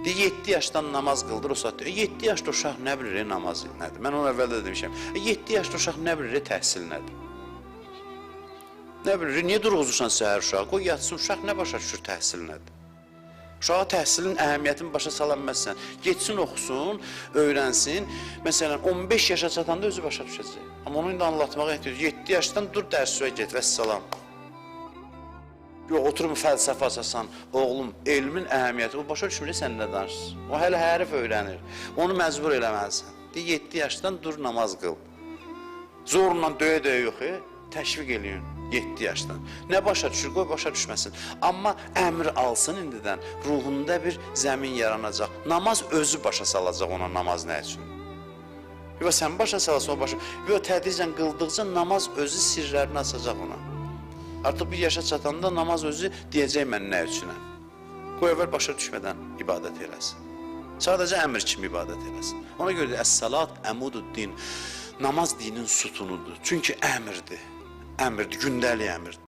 Deyir, 7 yaşdan namaz qıldır, o saat deyir, 7 yaşda uşaq nə bilir, namaz nədir? Mən onu əvvəldə də demişəm, 7 yaşda uşaq nə bilir, təhsil nədir? Nə bilir, niyə durğuzursan səhər uşağı? Qoy yatsın, uşaq nə başa düşür, təhsil nədir? Uşağa təhsilin əhəmiyyətini başa sala bilməzsən. Getsin, oxusun, öyrənsin. Məsələn, 15 yaşa çatanda özü başa düşəcək. Amma onu indi anlatmağa ehtiyac. 7 yaşdan dur, dərsüyə get, vəssalam. Yox, oturub fəlsəfə açasan, oğlum, elmin əhəmiyyəti, o başa düşmür, sən nə danışsın? O hələ hərif öyrənir. Onu məcbur eləməlisən. Deyir, 7 yaşdan dur, namaz qıl. Zorla döyə-döyə yox, təşviq eləyin 7 yaşdan. Nə başa düşür, qoy başa düşməsin. Amma əmr alsın indidən, ruhunda bir zəmin yaranacaq. Namaz özü başa salacaq ona, namaz nə üçün? Yox, sən başa salasın, o başa... Yox, tədricən qıldıqca namaz özü sirlərini açacaq ona. Artıq bir yaşa çatanda namaz özü deyəcək mən nə üçünəm. Qoy əvvəl başa düşmədən ibadət eləsin. Sadəcə əmr kimi ibadət eləsin. Ona görə də əs-salat əmududdin. Namaz dinin sütunudur. Çünki əmrdir. Əmrdir, gündəlik əmrdir.